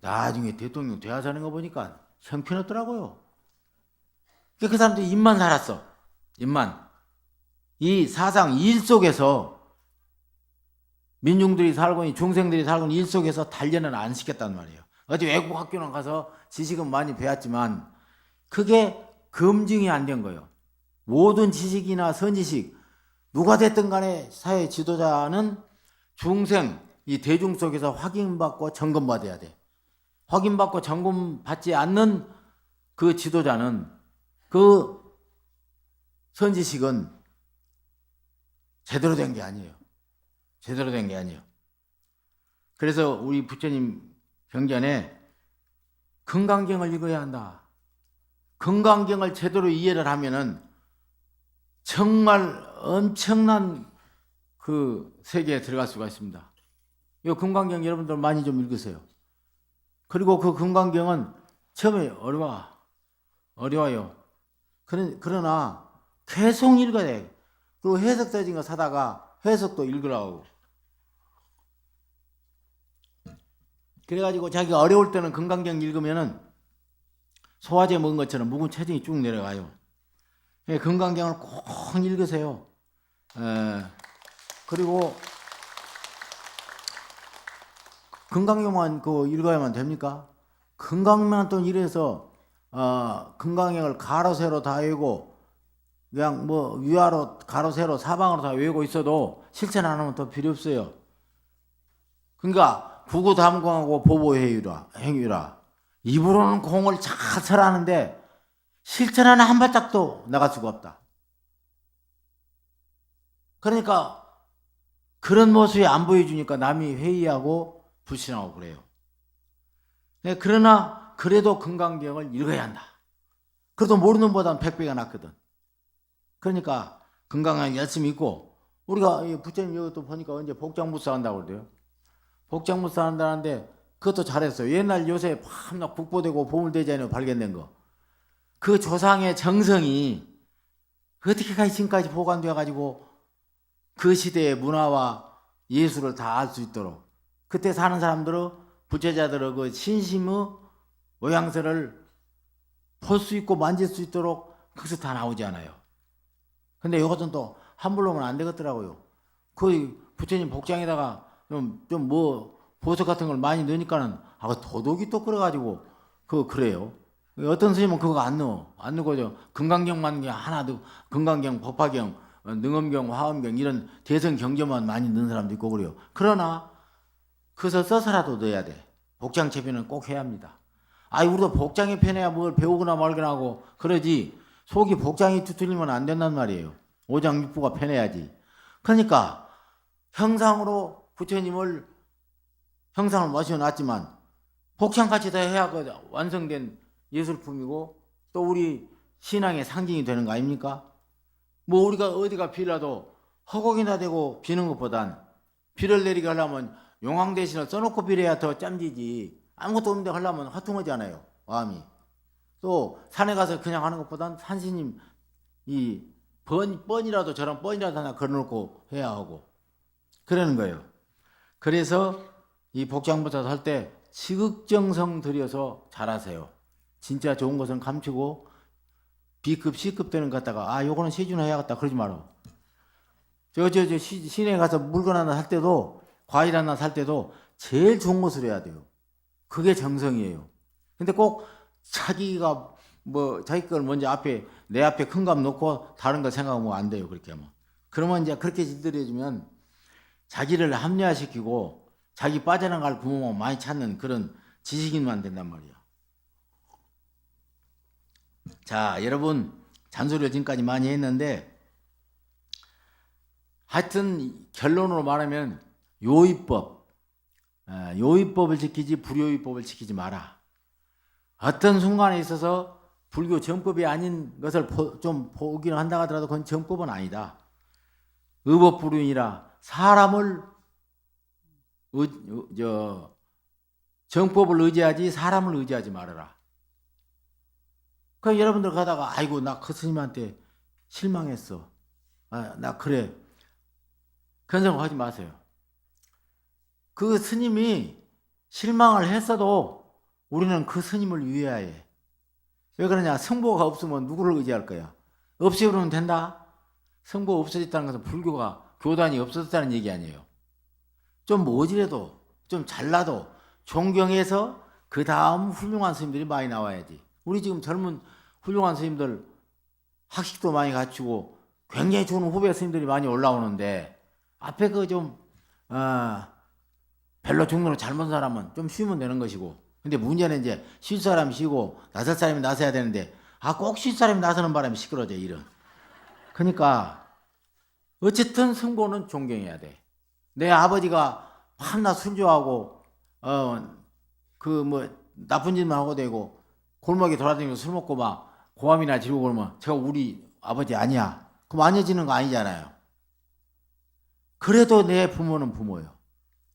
나중에 대통령 돼야 사는 거 보니까 형편없더라고요. 그 사람들이 입만 살았어. 입만. 이 사상 일 속에서 민중들이 살고 있는 중생들이 살고 있는 일 속에서 단련을 안 시켰단 말이에요. 어디 외국 학교는 가서 지식은 많이 배웠지만 그게 검증이 안 된 거예요. 모든 지식이나 선지식 누가 됐든 간에 사회 지도자는 중생, 이 대중 속에서 확인받고 점검받아야 돼. 확인받고 점검받지 않는 그 지도자는 그 선지식은 제대로 된 게 아니에요. 제대로 된 게 아니에요. 그래서 우리 부처님 경전에 금강경을 읽어야 한다. 금강경을 제대로 이해를 하면은 정말 엄청난 그 세계에 들어갈 수가 있습니다. 이 금강경 여러분들 많이 좀 읽으세요. 그리고 그 금강경은 처음에 어려워요. 그러나 계속 읽어야 돼. 그리고 해석 써진 거 사다가 해석도 읽으라고. 그래가지고 자기가 어려울 때는 금강경 읽으면은 소화제 먹은 것처럼 묵은 체중이 쭉 내려가요. 금강경을 꼭 읽으세요. 그리고 건강경만 읽어야만 됩니까? 건강만 또 이래서 건강경을 가로 세로 다 외우고 그냥 뭐 위아로 가로 세로 사방으로 다 외우고 있어도 실천 안 하면 더 필요 없어요. 그러니까 구구담공하고 보보행위라 입으로는 공을 잘 설하는데 실천하는 한 발짝도 나갈 수가 없다. 그러니까 그런 모습이 안 보여주니까 남이 회의하고 불신하고 그래요. 그러나 그래도 건강경을 읽어야 한다. 그래도 모르는 보단 100배가 낫거든. 그러니까 건강하게 열심히 읽고, 우리가 부처님 이것도 보니까 언제 복장무사 한다고 그래요. 복장무사 한다는데 그것도 잘했어요. 옛날 요새 밤낮 국보되고 보물대전에 발견된 거. 그 조상의 정성이 어떻게까지 지금까지 보관되어 가지고 그 시대의 문화와 예술을 다 알 수 있도록, 그때 사는 사람들은 부처자들의 그 신심의 모양새를 볼 수 있고 만질 수 있도록 거기서 다 나오지 않아요. 근데 이것은 또 함부로 하면 안 되겠더라고요. 그 부처님 복장에다가 좀 보석 같은 걸 많이 넣으니까는 도둑이 또 그래가지고 그래요. 어떤 스님은 그거 안 넣고 건강경만 하나 더, 건강경, 법화경, 능엄경, 화엄경 이런 대성 경전만 많이 넣는 사람도 있고 그래요. 그러나 그것을 써서라도 넣어야 돼. 복장 체편은 꼭 해야 합니다. 우리도 복장에 편해야 뭘 배우거나 말거나 하고 그러지, 속이 복장이 두틀리면 안 된단 말이에요. 오장육부가 편해야지. 그러니까 형상으로 부처님을 형상을 모셔놨지만 복장같이 다 해야 완성된 예술품이고 또 우리 신앙의 상징이 되는 거 아닙니까? 뭐 우리가 어디가 비라도 허공이나 대고 비는 것보단 비를 내리게 하려면 용왕 대신을 써놓고 비려야 더 짬지지, 아무것도 없는데 하려면 허퉁하잖아요, 마음이. 또 산에 가서 그냥 하는 것보단 산스님 뻔이라도 저런 뻔이라도 하나 걸어놓고 해야 하고 그러는 거예요. 그래서 이 복장부터 할 때 지극정성 들여서 잘하세요. 진짜 좋은 것은 감추고 B급, C급 되는 것 갖다가 요거는 세준화 해야겠다 그러지 마라. 시내에 가서 물건 하나 살 때도, 과일 하나 살 때도 제일 좋은 것을 해야 돼요. 그게 정성이에요. 근데 꼭 자기가 자기 걸 먼저 내 앞에 큰 값 놓고 다른 거 생각하면 안 돼요. 그렇게 하면. 그러면 이제 그렇게 짓들여주면 자기를 합리화시키고 자기 빠져나갈 구멍을 많이 찾는 그런 지식인만 된단 말이에요. 자, 여러분, 잔소리를 지금까지 많이 했는데 하여튼 결론으로 말하면 요의법을 지키지 불요의법을 지키지 마라. 어떤 순간에 있어서 불교 정법이 아닌 것을 좀 보기는 한다 하더라도 그건 정법은 아니다. 의법불륜이라 사람을 정법을 의지하지 사람을 의지하지 말아라. 그럼 여러분들 가다가 나 그 스님한테 실망했어. 나 그래. 그런 생각 하지 마세요. 그 스님이 실망을 했어도 우리는 그 스님을 위하해. 왜 그러냐? 성보가 없으면 누구를 의지할 거야? 없애버리면 된다? 성보가 없어졌다는 것은 불교가, 교단이 없어졌다는 얘기 아니에요. 좀 모질해도, 좀 잘나도 존경해서 그 다음 훌륭한 스님들이 많이 나와야지. 우리 지금 젊은 훌륭한 스님들 학식도 많이 갖추고 굉장히 좋은 후배 스님들이 많이 올라오는데 앞에 별로 중로로 잘못한 사람은 좀 쉬면 되는 것이고, 근데 문제는 이제 쉴 사람이 쉬고 나설 사람이 나서야 되는데 꼭 쉴 사람이 나서는 바람에 시끄러져 일은. 그러니까 어쨌든 성보는 존경해야 돼. 내 아버지가 밤낮 술 좋아하고 나쁜 짓만 하고 되고 골목에 돌아다니면서 술 먹고 막 고함이나 지르고 그러면 제가 우리 아버지 아니야. 그럼 아니어지는 거 아니잖아요. 그래도 내 부모는 부모요.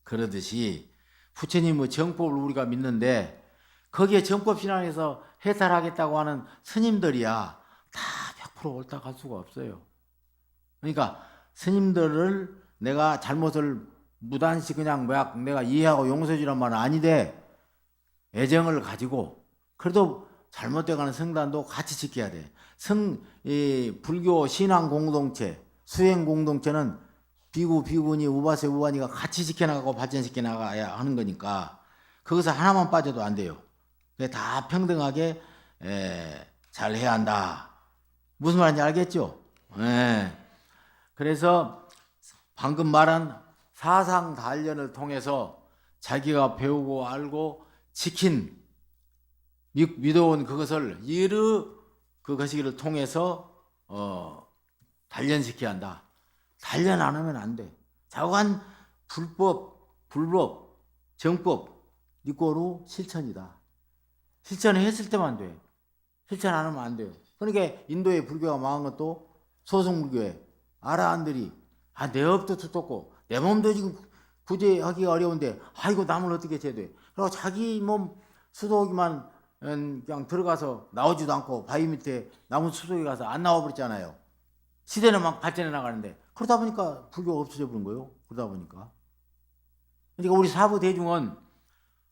그러듯이 부처님의 정법을 우리가 믿는데 거기에 정법신앙에서 해설하겠다고 하는 스님들이야 다 100% 옳다 갈 수가 없어요. 그러니까 스님들을 내가 잘못을 무단시 그냥 내가 이해하고 용서해주란 말은 아니되 애정을 가지고 그래도 잘못돼가는 성단도 같이 지켜야 돼. 불교 신앙 공동체, 수행 공동체는 비구니, 우바세, 우바니가 같이 지켜나가고 발전시켜 나가야 하는 거니까 거기서 하나만 빠져도 안 돼요. 다 평등하게 잘 해야 한다. 무슨 말인지 알겠죠? 그래서 방금 말한 사상 단련을 통해서 자기가 배우고 알고 지킨 믿어온 그것을 그것을 통해서 단련시켜야 한다. 단련 안 하면 안 돼. 자관 불법, 정법, 이꼬로 실천이다. 실천을 했을 때만 돼. 실천 안 하면 안 돼요. 그러니까 인도의 불교가 망한 것도 소승불교에 아라한들이 내 업도 두텁고 내 몸도 지금 구제하기가 어려운데 이거 남을 어떻게 제도해. 그리고 자기 몸 수도기만 그냥 들어가서 나오지도 않고 바위 밑에 나무 수도에 가서 안 나와버렸잖아요. 시대는 막 발전해 나가는데 그러다 보니까 불교가 없어져 버린 거예요. 그러다 보니까. 그러니까 우리 사부 대중은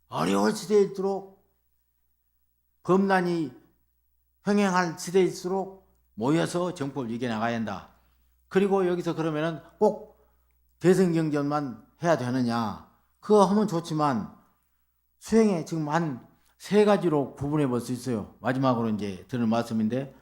어려울 시대일수록 범난이 흥행할 시대일수록 모여서 정법을 이겨나가야 한다. 그리고 여기서 그러면은 꼭 대승경전만 해야 되느냐. 그거 하면 좋지만 수행에 지금 한 3가지로 구분해 볼 수 있어요. 마지막으로 이제 드는 말씀인데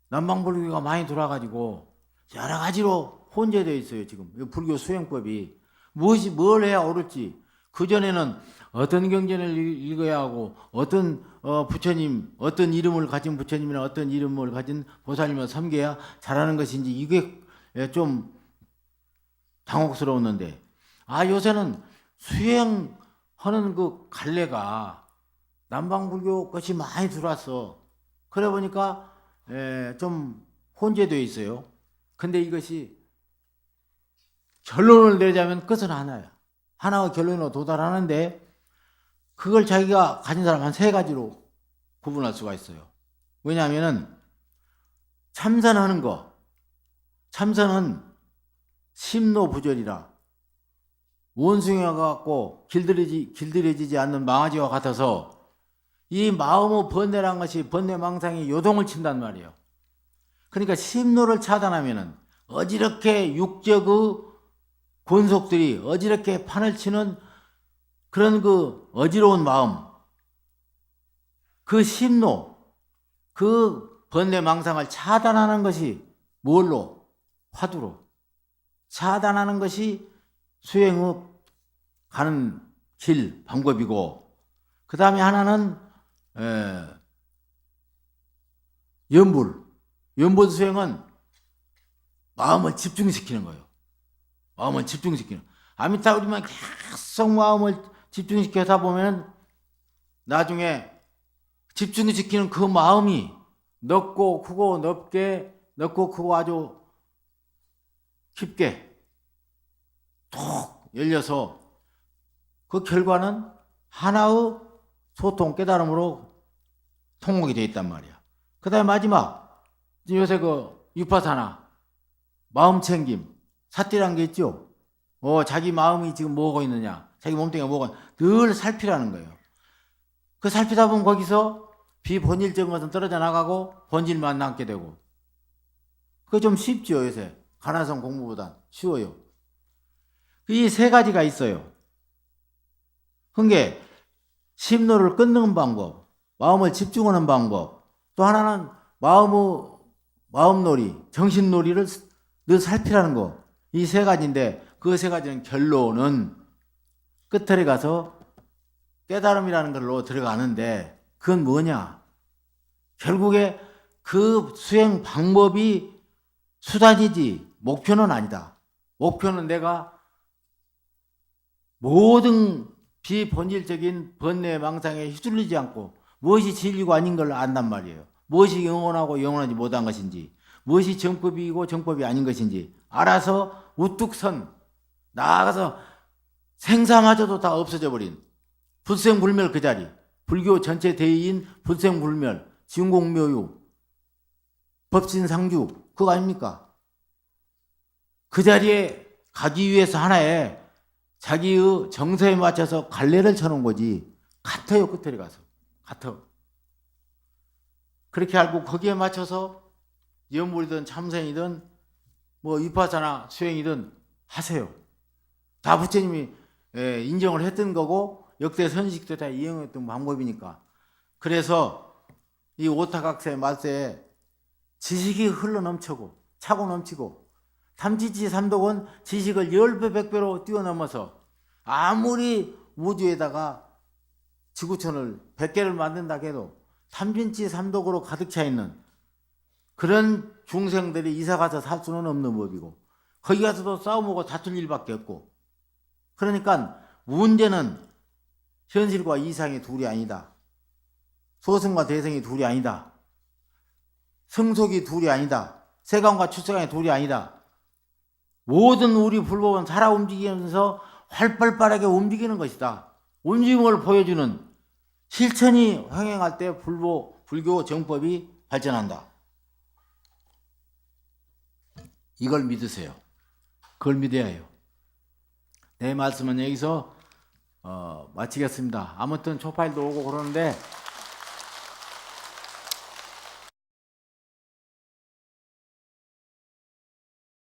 남방불교가 많이 돌아가지고 여러 가지로 혼재되어 있어요. 지금 불교 수행법이 뭘 해야 옳을지. 그전에는 어떤 경전을 읽어야 하고 어떤 부처님, 어떤 이름을 가진 부처님이나 어떤 이름을 가진 보살님을 섬겨야 잘하는 것인지 이게 좀 당혹스러웠는데 요새는 수행하는 그 갈래가 남방불교 것이 많이 들어왔어. 그래 보니까 좀 혼재되어 있어요. 근데 이것이 결론을 내자면 끝은 하나야. 하나의 결론으로 도달하는데 그걸 자기가 가진 사람 한 3가지로 구분할 수가 있어요. 왜냐하면은 참선하는 거, 참선은 심노부절이라 원숭이와 같고 길들여지지 않는 망아지와 같아서 이 마음의 번뇌란 것이 번뇌망상이 요동을 친단 말이에요. 그러니까 심노를 차단하면은 어지럽게 육적의 권속들이 어지럽게 판을 치는 그런 그 어지러운 마음, 그 심노, 그 번뇌망상을 차단하는 것이 뭘로? 화두로. 차단하는 것이 수행의 가는 길, 방법이고 그 다음에 하나는 연불 수행은 마음을 집중시키는 거예요. 마음을 집중시키는. 아미타불이만 계속 마음을 집중시켜서 보면 나중에 집중시키는 그 마음이 넓고 크고 넓게 넓고 크고 아주 깊게 톡 열려서 그 결과는 하나의 소통 깨달음으로 통곡이 되어 있단 말이야. 그 다음에 마지막 요새 그 유파사나 마음챙김 사띠란 게 있죠. 자기 마음이 지금 뭐하고 있느냐, 자기 몸뚱이가 뭐가 늘 살피라는 거예요. 그 살피다 보면 거기서 비본질적인 것은 떨어져 나가고 본질만 남게 되고. 그게 좀 쉽죠. 요새 가나성 공부보단 쉬워요. 이 3가지가 있어요. 그게 심노를 끊는 방법, 마음을 집중하는 방법, 또 하나는 마음놀이, 정신놀이를 늘 살피라는 거. 이 3가지인데 그 3가지는 결론은 끝에 가서 깨달음이라는 걸로 들어가는데 그건 뭐냐? 결국에 그 수행 방법이 수단이지 목표는 아니다. 목표는 내가 모든 비본질적인 번뇌망상에 휘둘리지 않고 무엇이 진리고 아닌 걸 안단 말이에요. 무엇이 영원하고 영원하지 못한 것인지, 무엇이 정법이고 정법이 아닌 것인지 알아서 우뚝 선 나아가서 생사마저도 다 없어져 버린 불생불멸 그 자리, 불교 전체 대의인 불생불멸, 지운공묘유, 법신상주 그거 아닙니까? 그 자리에 가기 위해서 하나의 자기의 정서에 맞춰서 갈래를 쳐놓은 거지. 같아요. 끝에 가서 같아. 그렇게 알고 거기에 맞춰서 연불이든 참선이든 뭐 위파사나 수행이든 하세요. 다 부처님이 인정을 했던 거고 역대 선식도 다 이용했던 방법이니까. 그래서 이 오타각세 말세에 지식이 흘러 넘치고 차고 넘치고 탐지치 삼독은 지식을 10배 100배로 뛰어넘어서 아무리 우주에다가 지구촌을 100개를 만든다 해도 탐진치 삼독으로 가득 차 있는 그런 중생들이 이사가서 살 수는 없는 법이고 거기 가서도 싸움하고 다툴 일밖에 없고, 그러니까 문제는 현실과 이상이 둘이 아니다. 소승과 대승이 둘이 아니다. 성속이 둘이 아니다. 세간과 출세간이 둘이 아니다. 모든 우리 불법은 살아 움직이면서 활발하게 움직이는 것이다. 움직임을 보여주는 실천이 횡행할 때 불교 정법이 발전한다. 이걸 믿으세요. 그걸 믿어야 해요. 내 말씀은 여기서 마치겠습니다. 아무튼 초파일도 오고 그러는데